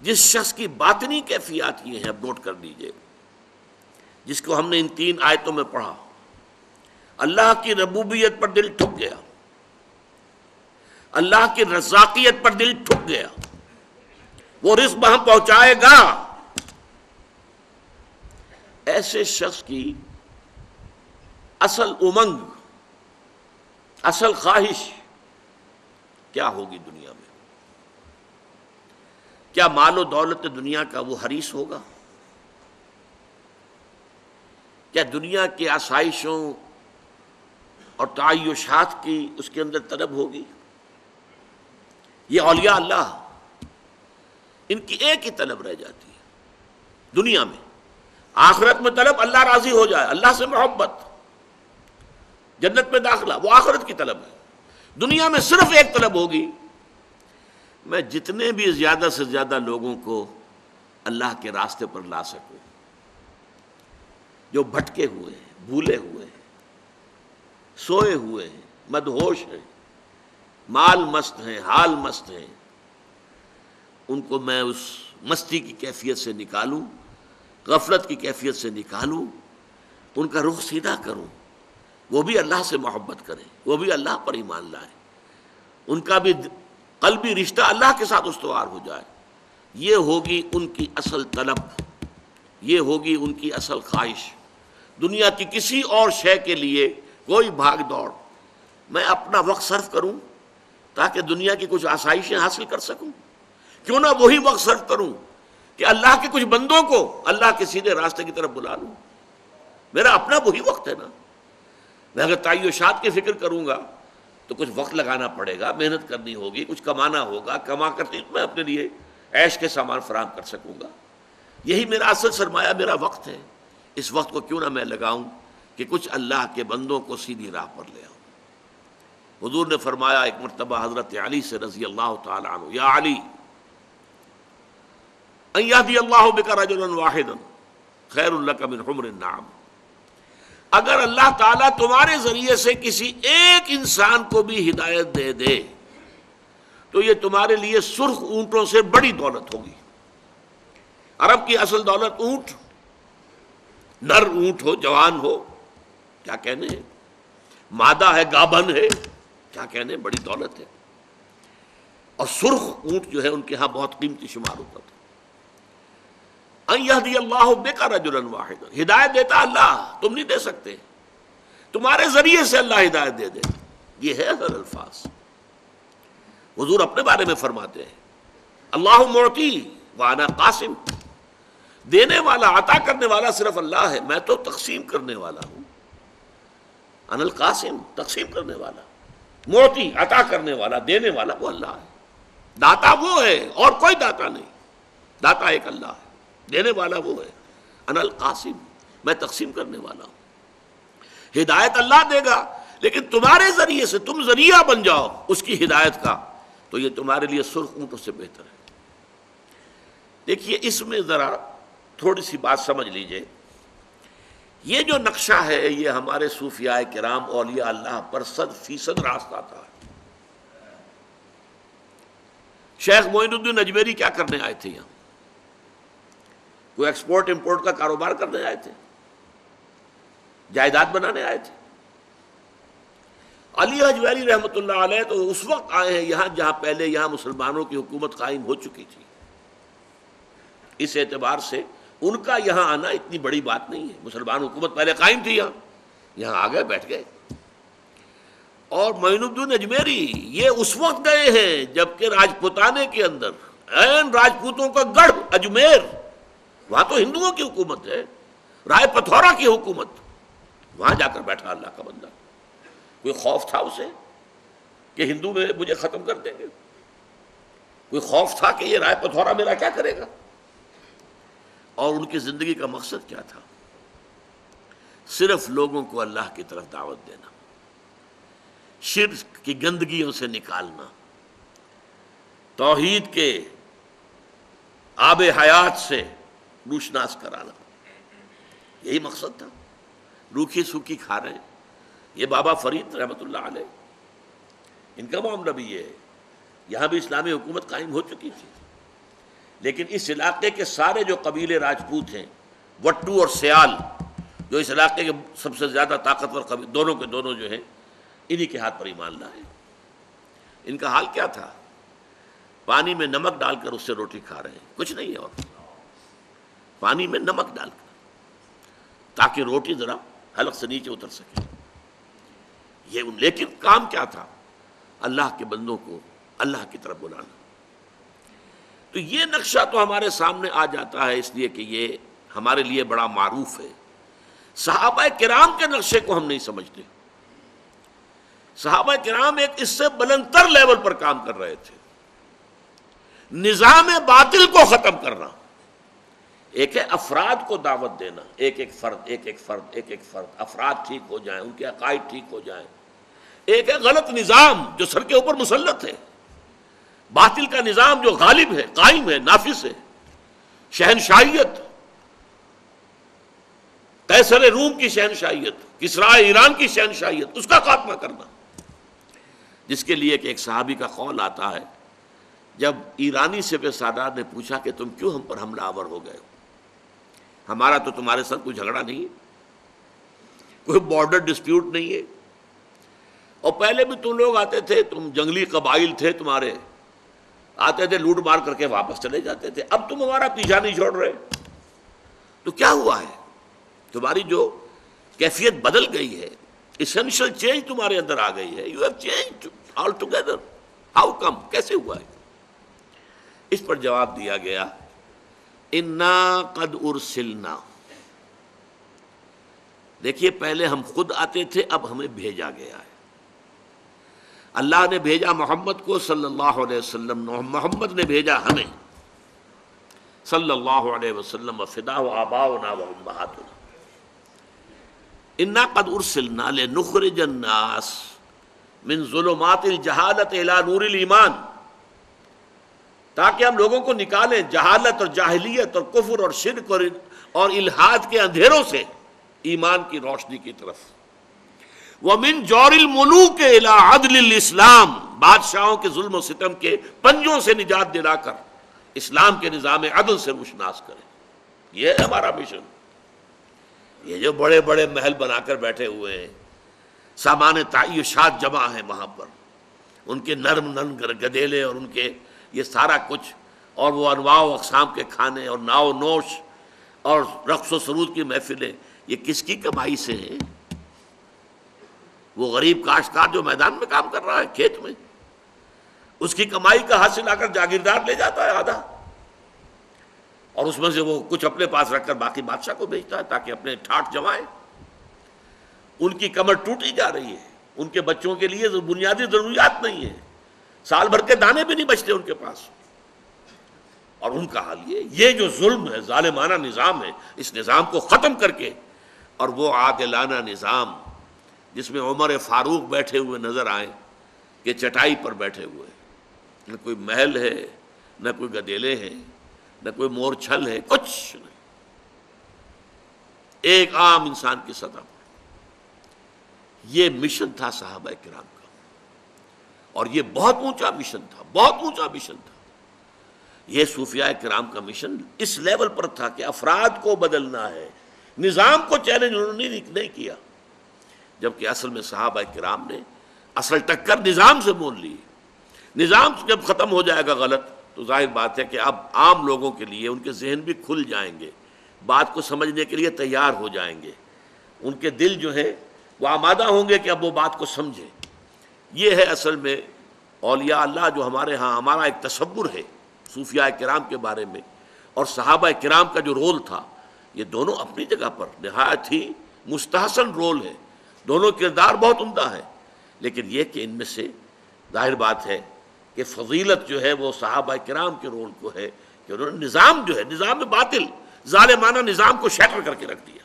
جس شخص کی باطنی کیفیات یہ ہیں، اب نوٹ کر لیجئے، جس کو ہم نے ان 3 آیتوں میں پڑھا، اللہ کی ربوبیت پر دل ٹھک گیا، اللہ کی رزاقیت پر دل ٹھک گیا، وہ رزق ہم پہنچائے گا، ایسے شخص کی اصل امنگ، اصل خواہش کیا ہوگی دنیا میں؟ کیا مال و دولت دنیا کا وہ حریص ہوگا؟ کیا دنیا کی آسائشوں اور تعیشات کی اس کے اندر طلب ہوگی؟ یہ اولیاء اللہ، ان کی ایک ہی طلب رہ جاتی ہے دنیا میں، آخرت میں طلب اللہ راضی ہو جائے، اللہ سے محبت، جنت میں داخلہ، وہ آخرت کی طلب ہے۔ دنیا میں صرف ایک طلب ہوگی، میں جتنے بھی زیادہ سے زیادہ لوگوں کو اللہ کے راستے پر لا سکوں، جو بھٹکے ہوئے ہیں، بھولے ہوئے ہیں، سوئے ہوئے ہیں، مدہوش ہیں، مال مست ہیں، حال مست ہیں، ان کو میں اس مستی کی کیفیت سے نکالوں، غفلت کی کیفیت سے نکالوں، ان کا رخ سیدھا کروں، وہ بھی اللہ سے محبت کریں، وہ بھی اللہ پر ایمان لائیں، ان کا بھی قلبی رشتہ اللہ کے ساتھ استوار ہو جائے۔ یہ ہوگی ان کی اصل طلب، یہ ہوگی ان کی اصل خواہش۔ دنیا کی کسی اور شے کے لیے کوئی بھاگ دوڑ، میں اپنا وقت صرف کروں تاکہ دنیا کی کچھ آسائشیں حاصل کر سکوں، کیوں نہ وہی وقت صرف کروں کہ اللہ کے کچھ بندوں کو اللہ کے سیدھے راستے کی طرف بلا لوں۔ میرا اپنا وہی وقت ہے نا۔ میں اگر تعیشات کی فکر کروں گا تو کچھ وقت لگانا پڑے گا، محنت کرنی ہوگی، کچھ کمانا ہوگا، کما کر میں اپنے لیے عیش کے سامان فراہم کر سکوں گا۔ یہی میرا اصل سرمایہ، میرا وقت ہے۔ اس وقت کو کیوں نہ میں لگاؤں کہ کچھ اللہ کے بندوں کو سیدھی راہ پر لے آؤں۔ حضور نے فرمایا ایک مرتبہ حضرت علی سے رضی اللہ تعالی عنہ، یا علی ان یہدی اللہ بک رجلا واحدا خیر لک من حمر النعم، اگر اللہ تعالیٰ تمہارے ذریعے سے کسی ایک انسان کو بھی ہدایت دے دے تو یہ تمہارے لیے سرخ اونٹوں سے بڑی دولت ہوگی۔ عرب کی اصل دولت اونٹ، نر اونٹ ہو، جوان ہو، کیا کہنے ہیں، مادہ ہے، گابھن ہے، کیا کہنے، بڑی دولت ہے۔ اور سرخ اونٹ جو ہے ان کے ہاں بہت قیمتی شمار ہوتا تھا۔ ان یہدی اللہ بک رجلا واحدا، ہدایت دیتا اللہ، تم نہیں دے سکتے، تمہارے ذریعے سے اللہ ہدایت دے دے، یہ ہے اصل الفاظ۔ حضور اپنے بارے میں فرماتے ہیں اللہ معطی وانا قاسم، دینے والا، عطا کرنے والا صرف اللہ ہے، میں تو تقسیم کرنے والا ہوں۔ انا القاسم، تقسیم کرنے والا، معطی، عطا کرنے والا، دینے والا وہ اللہ ہے، داتا وہ ہے اور کوئی داتا نہیں، داتا ایک اللہ ہے، دینے والا وہ ہے۔ انا القاسم، میں تقسیم کرنے والا ہوں۔ ہدایت اللہ دے گا، لیکن تمہارے ذریعے سے تم ذریعہ بن جاؤ اس کی ہدایت کا، تو یہ تمہارے لیے سرخ اونٹوں سے بہتر ہے۔ دیکھیے اس میں ذرا تھوڑی سی بات سمجھ لیجئے، یہ جو نقشہ ہے یہ ہمارے صوفیاء کرام اولیاء اللہ پر 100% راست آتا ہے۔ شیخ معین الدین اجمیری کیا کرنے آئے تھے یہاں؟ وہ ایکسپورٹ امپورٹ کا کاروبار کرنے آئے تھے، جائیداد بنانے آئے تھے۔ علی حجویری رحمۃ اللہ علیہ تو اس وقت آئے ہیں یہاں جہاں پہلے یہاں مسلمانوں کی حکومت قائم ہو چکی تھی، اس اعتبار سے ان کا یہاں آنا اتنی بڑی بات نہیں ہے، مسلمان حکومت پہلے قائم تھی، یہاں آ گئے، بیٹھ گئے۔ اور معین الدین اجمیری یہ اس وقت گئے ہیں جبکہ راجپوتانے کے اندر عین راجپوتوں کا گڑھ اجمیر، وہاں تو ہندوؤں کی حکومت ہے، رائے پتھورا کی حکومت، وہاں جا کر بیٹھا اللہ کا بندہ۔ کوئی خوف تھا اسے کہ ہندو میں مجھے ختم کر دیں گے؟ کوئی خوف تھا کہ یہ رائے پتھورا میرا کیا کرے گا؟ اور ان کی زندگی کا مقصد کیا تھا؟ صرف لوگوں کو اللہ کی طرف دعوت دینا، شرک کی گندگیوں سے نکالنا، توحید کے آب حیات سے روشناس کرانا، یہی مقصد تھا۔ روکھی سوکھی کھا رہے ہیں، یہ بابا فرید رحمۃ اللہ علیہ، ان کا معاملہ بھی یہ ہے، یہاں بھی اسلامی حکومت قائم ہو چکی تھی، لیکن اس علاقے کے سارے جو قبیلے راجپوت ہیں، وٹو اور سیال، جو اس علاقے کے سب سے زیادہ طاقتور قبیلے، دونوں کے دونوں جو ہیں انہی کے ہاتھ پر ایمان لائے۔ ان کا حال کیا تھا؟ پانی میں نمک ڈال کر اس سے روٹی کھا رہے ہیں، کچھ نہیں ہے اور، پانی میں نمک ڈال کر، تاکہ روٹی ذرا حلق سے نیچے اتر سکے۔ لیکن کام کیا تھا؟ اللہ کے بندوں کو اللہ کی طرف بلانا۔ تو یہ نقشہ تو ہمارے سامنے آ جاتا ہے اس لیے کہ یہ ہمارے لیے بڑا معروف ہے۔ صحابہ کرام کے نقشے کو ہم نہیں سمجھتے۔ صحابہ کرام ایک اس سے بلند تر لیول پر کام کر رہے تھے، نظام باطل کو ختم کرنا۔ ایک ہے افراد کو دعوت دینا، ایک ایک فرد، افراد ٹھیک ہو جائیں، ان کے عقائد ٹھیک ہو جائیں۔ ایک ہے غلط نظام جو سر کے اوپر مسلط ہے، باطل کا نظام جو غالب ہے، قائم ہے، نافذ ہے، شہنشاہیت، قیصر روم کی شہنشاہیت، کسریٰ ایران کی شہنشاہیت، اس کا خاتمہ کرنا، جس کے لیے کہ ایک صحابی کا قول آتا ہے، جب ایرانی سپہ سالار نے پوچھا کہ تم کیوں ہم پر حملہ آور ہو گئے ہو؟ ہمارا تو تمہارے ساتھ کوئی جھگڑا نہیں ہے، کوئی بارڈر ڈسپیوٹ نہیں ہے، اور پہلے بھی تم لوگ آتے تھے، تم جنگلی قبائل تھے، تمہارے آتے تھے لوٹ مار کر کے واپس چلے جاتے تھے، اب تم ہمارا پیچھا نہیں چھوڑ رہے، تو کیا ہوا ہے؟ تمہاری جو کیفیت بدل گئی ہے، ایسنشل چینج تمہارے اندر آ گئی ہے، you have change all together, how come, کیسے ہوا ہے؟ اس پر جواب دیا گیا، انا قد ارسلنا، دیکھیے پہلے ہم خود آتے تھے، اب ہمیں بھیجا گیا ہے۔ اللہ نے بھیجا محمد کو صلی اللہ علیہ وسلم، محمد نے بھیجا ہمیں صلی اللہ علیہ وسلم، فداء آباؤنا و امہاتنا، انا قد ارسلنا لنخرج الناس من ظلمات الجہالت الی نور الایمان، تاکہ ہم لوگوں کو نکالیں جہالت اور جاہلیت اور کفر اور شرک اور الحاد کے اندھیروں سے ایمان کی روشنی کی طرف۔ وَمِن جَوْرِ الْمُلُوكِ إِلَىٰ عَدْلِ الْإِسْلَامِ، بادشاہوں کے ظلم و ستم کے پنجوں سے نجات دلا کر اسلام کے نظام عدل سے روشناس کریں۔ یہ ہے ہمارا مشن۔ یہ جو بڑے بڑے محل بنا کر بیٹھے ہوئے ہیں، سامان تعیشات جمع ہیں وہاں پر، ان کے نرم گدیلے اور ان کے یہ سارا کچھ، اور وہ انواع و اقسام کے کھانے اور ناؤ نوش اور رقص و سرود کی محفلیں، یہ کس کی کمائی سے ہیں؟ وہ غریب کاشتکار جو میدان میں کام کر رہا ہے کھیت میں، اس کی کمائی کا حاصل آ کر جاگیردار لے جاتا ہے آدھا، اور اس میں سے وہ کچھ اپنے پاس رکھ کر باقی بادشاہ کو بھیجتا ہے تاکہ اپنے ٹھاٹ جمائے۔ ان کی کمر ٹوٹی جا رہی ہے، ان کے بچوں کے لیے بنیادی ضروریات نہیں ہے، سال بھر کے دانے بھی نہیں بچتے ان کے پاس، اور ان کا حال یہ جو ظلم ہے، ظالمانہ نظام ہے، اس نظام کو ختم کر کے، اور وہ عادلانہ نظام جس میں عمر فاروق بیٹھے ہوئے نظر آئیں کہ چٹائی پر بیٹھے ہوئے، نہ کوئی محل ہے، نہ کوئی گدیلے ہیں، نہ کوئی مور چھل ہے، کچھ نہیں، ایک عام انسان کی سطح پر۔ یہ مشن تھا صحابہ کرام کا، اور یہ بہت اونچا مشن تھا، بہت اونچا مشن تھا۔ یہ صوفیاء کرام کا مشن اس لیول پر تھا کہ افراد کو بدلنا ہے، نظام کو چیلنج انہوں نے نہیں کیا، جبکہ اصل میں صحابہ کرام نے اصل ٹکر نظام سے مول لی۔ نظام جب ختم ہو جائے گا غلط، تو ظاہر بات ہے کہ اب عام لوگوں کے لیے ان کے ذہن بھی کھل جائیں گے، بات کو سمجھنے کے لیے تیار ہو جائیں گے، ان کے دل جو ہے وہ آمادہ ہوں گے کہ اب وہ بات کو سمجھیں۔ یہ ہے اصل میں اولیاء اللہ جو ہمارے ہاں ہمارا ایک تصور ہے صوفیاء کرام کے بارے میں، اور صحابہ کرام کا جو رول تھا، یہ دونوں اپنی جگہ پر نہایت ہی مستحسن رول ہے، دونوں کردار بہت عمدہ ہے، لیکن یہ کہ ان میں سے ظاہر بات ہے کہ فضیلت جو ہے وہ صحابہ کرام کے رول کو ہے کہ انہوں نے نظام جو ہے، نظام باطل ظالمانہ نظام کو شیٹر کر کے رکھ دیا۔